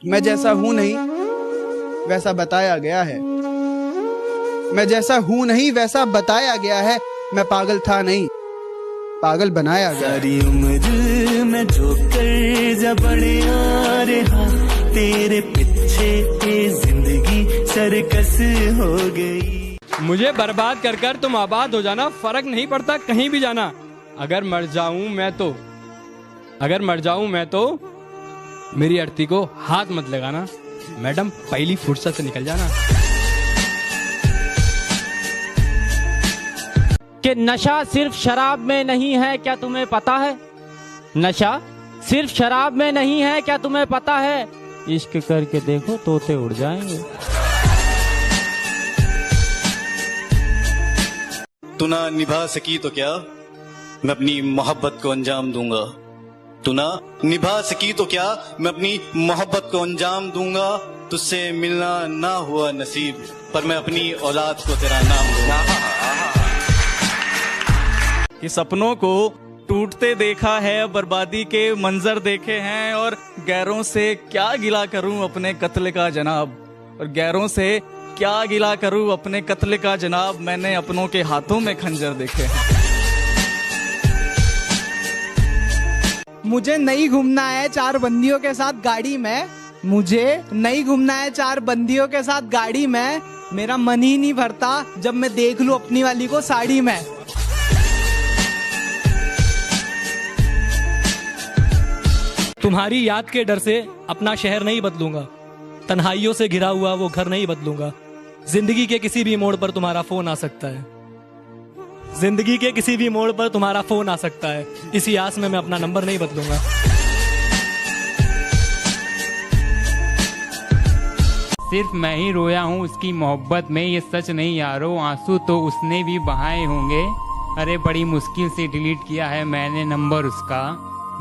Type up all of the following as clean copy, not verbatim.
मैं जैसा हूं नहीं वैसा बताया गया है। मैं जैसा हूं नहीं वैसा बताया गया है। मैं पागल था नहीं, पागल बनाया गया। सारी उम्र में जो कर्जा बड़े आ रहा, तेरे पीछे जिंदगी सर्कस हो गई। मुझे बर्बाद कर कर तुम आबाद हो जाना, फर्क नहीं पड़ता कहीं भी जाना। अगर मर जाऊं मैं तो मेरी अर्थी को हाथ मत लगाना। मैडम पहली फुर्सत से निकल जाना। कि नशा सिर्फ शराब में नहीं है, क्या तुम्हें पता है? नशा सिर्फ शराब में नहीं है, क्या तुम्हें पता है? इश्क करके देखो तोते उड़ जाएंगे। तू ना निभा सकी तो क्या, मैं अपनी मोहब्बत को अंजाम दूंगा। तू ना निभा सकी तो क्या, मैं अपनी मोहब्बत को अंजाम दूंगा। तुझसे मिलना ना हुआ नसीब, पर मैं अपनी औलाद को तेरा नाम दूंगा। कि सपनों को टूटते देखा है, बर्बादी के मंजर देखे हैं, और गैरों से क्या गिला करूं अपने कत्ल का जनाब। और गैरों से क्या गिला करूं अपने कत्ल का जनाब, मैंने अपनों के हाथों में खंजर देखे हैं। मुझे नहीं घूमना है चार बंदियों के साथ गाड़ी में, मुझे नहीं घूमना है चार बंदियों के साथ गाड़ी में। मेरा मन ही नहीं भरता जब मैं देख लूं अपनी वाली को साड़ी में। तुम्हारी याद के डर से अपना शहर नहीं बदलूंगा, तन्हाइयों से घिरा हुआ वो घर नहीं बदलूंगा। जिंदगी के किसी भी मोड़ पर तुम्हारा फोन आ सकता है, जिंदगी के किसी भी मोड़ पर तुम्हारा फोन आ सकता है। इसी आस में मैं अपना नंबर नहीं बदलूंगा। सिर्फ मैं ही रोया हूँ उसकी मोहब्बत में, ये सच नहीं यारो, आंसू तो उसने भी बहाए होंगे। अरे बड़ी मुश्किल से डिलीट किया है मैंने नंबर उसका,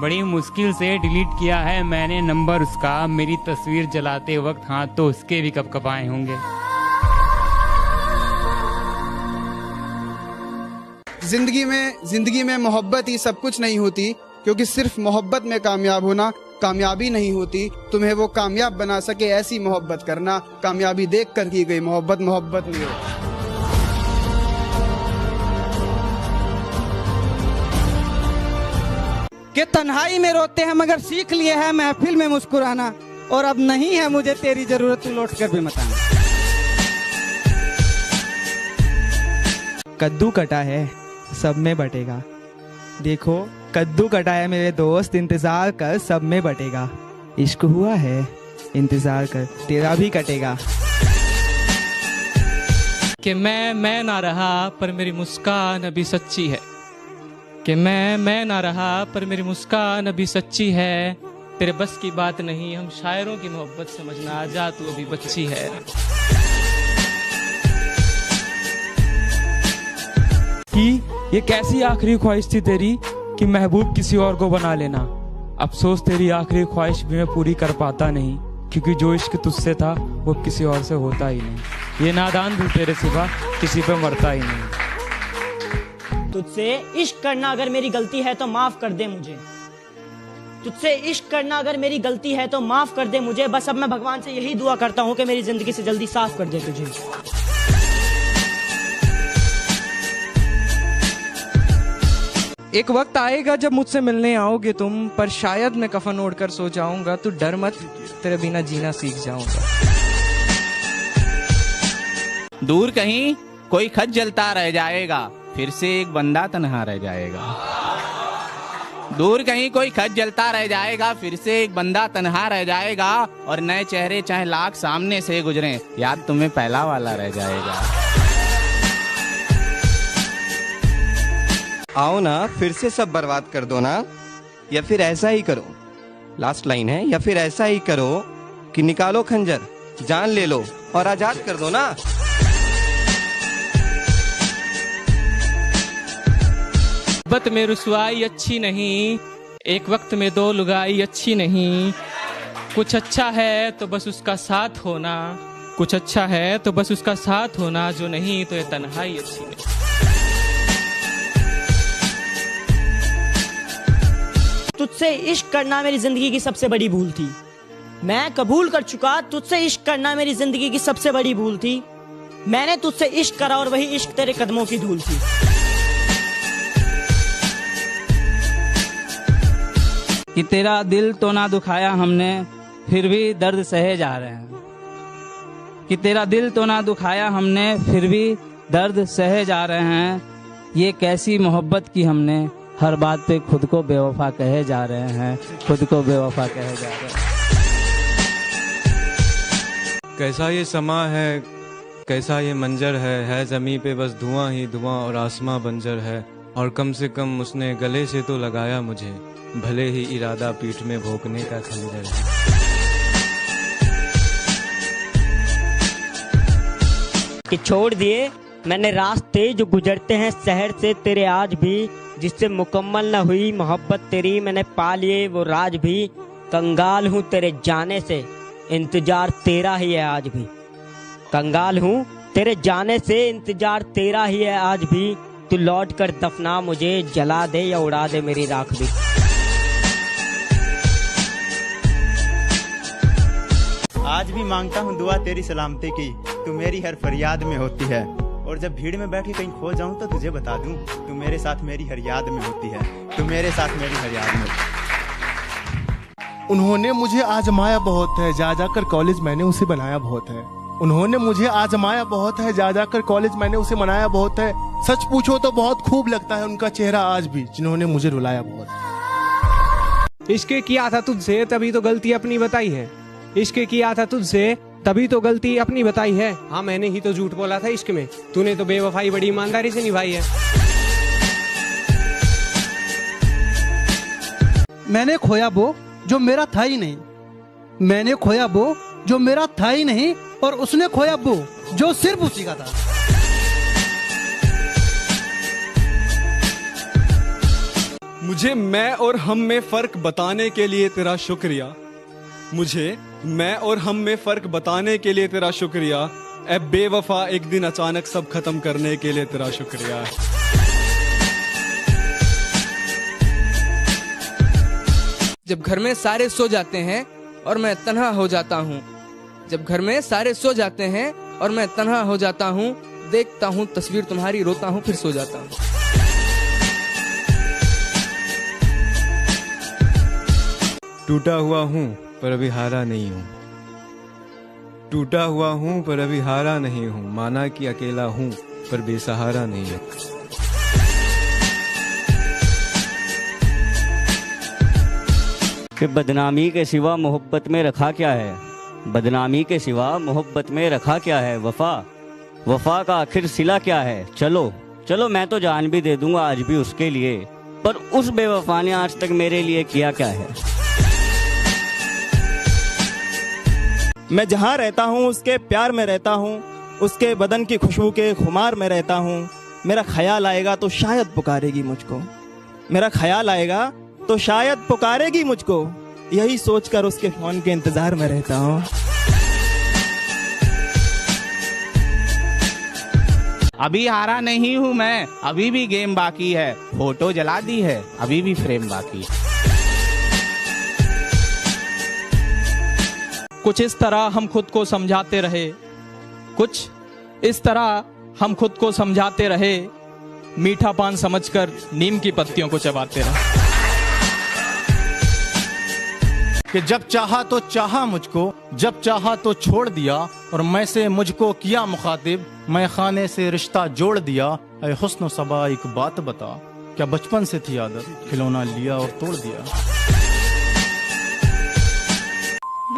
बड़ी मुश्किल से डिलीट किया है मैंने नंबर उसका। मेरी तस्वीर जलाते वक्त हाथ तो उसके भी कपकपाए होंगे। जिंदगी में मोहब्बत ही सब कुछ नहीं होती, क्योंकि सिर्फ मोहब्बत में कामयाब होना कामयाबी नहीं होती। तुम्हें वो कामयाब बना सके ऐसी मोहब्बत करना। कामयाबी देख कर की गई मोहब्बत नहीं होती। कि तन्हाई में रोते हैं मगर सीख लिए हैं महफिल में मुस्कुराना, और अब नहीं है मुझे तेरी जरूरत, तू लौट कर भी मत आना। कद्दू कटा है सब में बटेगा, देखो कद्दू कटा है मेरे दोस्त, इंतजार कर सब में बटेगा। इश्क हुआ है इंतजार कर तेरा भी कटेगा। कि मैं ना रहा पर मेरी मुस्कान अभी सच्ची है, कि मैं ना रहा पर मेरी मुस्कान अभी सच्ची है। तेरे बस की बात नहीं, हम शायरों की मोहब्बत समझना, आजा तू अभी बच्ची है। कि ये कैसी आखिरी ख्वाहिश थी तेरी कि महबूब किसी और को बना लेना। अफसोस तेरी आखिरी ख्वाहिश भी मैं पूरी कर पाता नहीं, क्योंकि जो इश्क तुझसे था वो किसी और से होता ही नहीं। ये नादान दिल तेरे सिवा किसी पे मरता ही नहीं। तुझसे इश्क करना अगर मेरी गलती है तो माफ कर दे मुझे, तुझसे इश्क करना अगर मेरी गलती है तो माफ कर दे मुझे। बस अब मैं भगवान से यही दुआ करता हूँ कि मेरी जिंदगी से जल्दी साफ कर दे तुझे। एक वक्त आएगा जब मुझसे मिलने आओगे तुम, पर शायद मैं कफन ओढ़कर सो जाऊंगा। तू डर मत, तेरे बिना जीना सीख जाऊंगा। दूर कहीं कोई खत जलता रह जाएगा, फिर से एक बंदा तन्हा रह जाएगा। दूर कहीं कोई खत जलता रह जाएगा, फिर से एक बंदा तन्हा रह जाएगा। और नए चेहरे चाहे लाख सामने से गुजरे, याद तुम्हें पहला वाला रह जाएगा। आओ ना फिर से सब बर्बाद कर दो ना, या फिर ऐसा ही करो, लास्ट लाइन है, या फिर ऐसा ही करो कि निकालो खंजर, जान ले लो और आजाद कर दो ना। मोहब्बत में रुसवाई अच्छी नहीं, एक वक्त में दो लुगाई अच्छी नहीं। कुछ अच्छा है तो बस उसका साथ होना, कुछ अच्छा है तो बस उसका साथ होना, जो नहीं तो ये तन्हाई अच्छी नहीं। तुझसे इश्क करना मेरी जिंदगी की सबसे बड़ी भूल थी, मैं कबूल कर चुका, तुझसे इश्क करना मेरी जिंदगी की सबसे बड़ी भूल थी। मैंने तुझसे इश्क करा और वही इश्क तेरे कदमों की धूल थी। कि तेरा दिल तो ना दुखाया हमने, फिर भी दर्द सहे जा रहे हैं। कि तेरा दिल तो ना दुखाया हमने, फिर भी दर्द सहे जा रहे हैं। ये कैसी मोहब्बत की हमने, हर बात पे खुद को बेवफा कहे जा रहे हैं, खुद को बेवफा कहे जा रहे हैं। कैसा ये समा है, कैसा ये मंजर है ज़मीं पे बस धुआं ही धुआं और आसमां बंजर है। और कम से कम उसने गले से तो लगाया मुझे, भले ही इरादा पीठ में भोंकने का खंजर है। कि छोड़ दिए मैंने रास्ते जो गुजरते हैं शहर से तेरे आज भी, जिससे मुकम्मल न हुई मोहब्बत तेरी, मैंने पा लिए वो राज भी। कंगाल हूँ तेरे जाने से, इंतजार तेरा ही है आज भी। कंगाल हूँ तेरे जाने से, इंतजार तेरा ही है आज भी। तू लौट कर दफना मुझे, जला दे या उड़ा दे मेरी राख भी। आज भी मांगता हूँ दुआ तेरी सलामती की, तू मेरी हर फरियाद में होती है। और जब भीड़ में बैठ के कहीं खो जाऊं तो तुझे बता दूं, तू मेरे साथ मेरी हर याद में होती है, तू मेरे साथ मेरी हर याद में। उन्होंने मुझे आजमाया बहुत है, जा जाकर कॉलेज मैंने उसे बनाया बहुत है। उन्होंने मुझे आजमाया बहुत है, जा जाकर कॉलेज मैंने उसे मनाया बहुत है। सच पूछो तो बहुत खूब लगता है उनका चेहरा आज भी, जिन्होंने मुझे रुलाया बहुत। इश्क किया था तुझसे तभी तो गलती अपनी बताई है। इश्क किया था तुझसे तभी तो गलती अपनी बताई है। हाँ मैंने ही तो झूठ बोला था इश्क में, तूने तो बेवफाई बड़ी ईमानदारी से निभाई है। मैंने खोया वो जो मेरा था ही नहीं, मैंने खोया वो जो मेरा था ही नहीं, और उसने खोया वो जो सिर्फ उसी का था। मुझे मैं और हम में फर्क बताने के लिए तेरा शुक्रिया। मुझे मैं और हम में फर्क बताने के लिए तेरा शुक्रिया। ए बेवफा एक दिन अचानक सब खत्म करने के लिए तेरा शुक्रिया। जब घर में सारे सो जाते हैं और मैं तन्हा हो जाता हूँ, जब घर में सारे सो जाते हैं और मैं तन्हा हो जाता हूँ, देखता हूँ तस्वीर तुम्हारी, रोता हूँ फिर सो जाता हूँ। टूटा हुआ हूँ पर अभी हारा नहीं हूँ, टूटा हुआ हूँ पर अभी हारा नहीं हूँ। माना कि अकेला हूँ पर बेसहारा नहीं हूँ। कि बदनामी के सिवा मोहब्बत में रखा क्या है, बदनामी के सिवा मोहब्बत में रखा क्या है। वफा वफा का आखिर सिला क्या है। चलो चलो मैं तो जान भी दे दूंगा आज भी उसके लिए, पर उस बेवफा ने आज तक मेरे लिए किया क्या है। मैं जहाँ रहता हूँ उसके प्यार में रहता हूँ, उसके बदन की खुशबू के खुमार में रहता हूँ। मेरा ख्याल आएगा तो शायद पुकारेगी मुझको, मेरा ख्याल आएगा तो शायद पुकारेगी मुझको, यही सोचकर उसके फोन के इंतजार में रहता हूँ। अभी हारा नहीं हूँ मैं, अभी भी गेम बाकी है। फोटो जला दी है, अभी भी फ्रेम बाकी। कुछ इस तरह हम खुद को समझाते रहे, कुछ इस तरह हम खुद को समझाते रहे, मीठा पान समझकर नीम की पत्तियों को चबाते रहे। कि जब चाहा तो चाहा मुझको, जब चाहा तो छोड़ दिया, और मैं से मुझको किया मुखातिब, मैं खाने से रिश्ता जोड़ दिया। ऐ हुस्न सबा एक बात बता, क्या बचपन से थी आदत, खिलौना लिया और तोड़ दिया।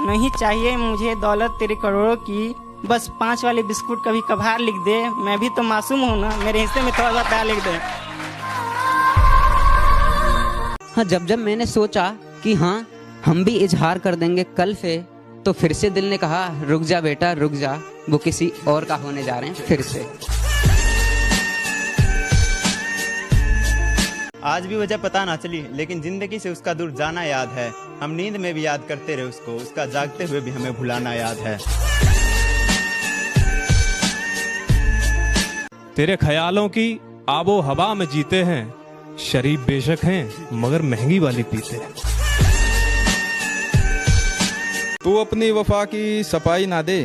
नहीं चाहिए मुझे दौलत तेरे करोड़ों की, बस 5 वाले बिस्कुट कभी कभार लिख दे। मैं भी तो मासूम हूँ ना, मेरे हिस्से में थोड़ा सा प्यार लिख दे। हाँ जब जब मैंने सोचा कि हाँ हम भी इजहार कर देंगे कल से, तो फिर से दिल ने कहा रुक जा बेटा रुक जा, वो किसी और का होने जा रहे हैं फिर से। आज भी वजह पता ना चली, लेकिन जिंदगी से उसका दूर जाना याद है। हम नींद में भी याद करते रहे उसको, उसका जागते हुए भी हमें भुलाना याद है। तेरे ख्यालों की आबो हवा में जीते हैं, शरीफ बेशक हैं मगर महंगी वाली पीते हैं। तू अपनी वफा की सफाई ना दे,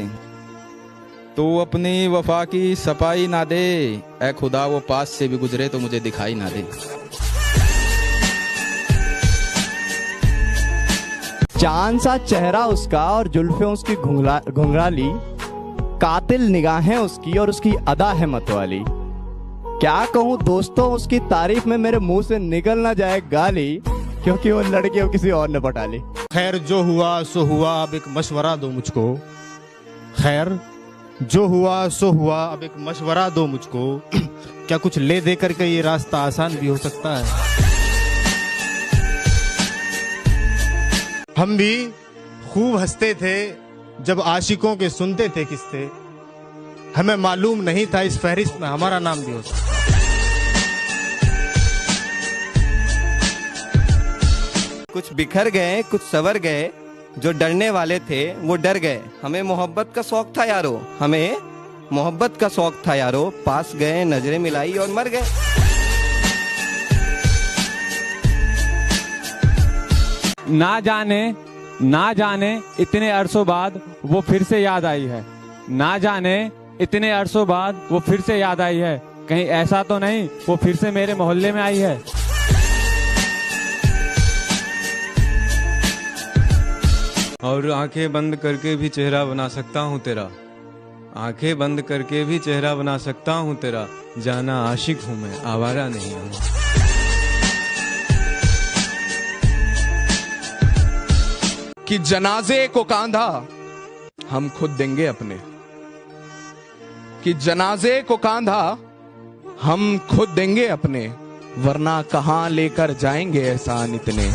तू अपनी वफा की सफाई ना दे, ऐ खुदा वो पास से भी गुजरे तो मुझे दिखाई ना दे। चांद सा चेहरा उसका और जुल्फें उसकी घुंघराली, कातिल निगाहें उसकी और उसकी अदा है मतवाली। क्या कहूँ दोस्तों उसकी तारीफ में मेरे मुंह से निकल ना जाए गाली, क्योंकि वो लड़की अब किसी और ने पटा ली। खैर जो हुआ सो हुआ, अब एक मशवरा दो मुझको। खैर जो हुआ सो हुआ, अब एक मशवरा दो मुझको। क्या कुछ ले दे करके ये रास्ता आसान भी हो सकता है? हम भी खूब हंसते थे जब आशिकों के सुनते थे किस्से, हमें मालूम नहीं था इस फहरिस्त में हमारा नाम भी हो सकता। कुछ बिखर गए कुछ सवर गए, जो डरने वाले थे वो डर गए। हमें मोहब्बत का शौक था यारो, हमें मोहब्बत का शौक था यारो, पास गए नजरें मिलाई और मर गए। ना जाने इतने अरसों बाद वो फिर से याद आई है, ना जाने इतने अरसों बाद वो फिर से याद आई है, कहीं ऐसा तो नहीं वो फिर से मेरे मोहल्ले में आई है। और आंखें बंद करके भी चेहरा बना सकता हूँ तेरा, आंखें बंद करके भी चेहरा बना सकता हूँ तेरा, जाना आशिक हूँ मैं, आवारा नहीं हूँ। कि जनाजे को कांधा हम खुद देंगे अपने, कि जनाजे को कांधा हम खुद देंगे अपने, वरना कहां लेकर जाएंगे एहसान इतने।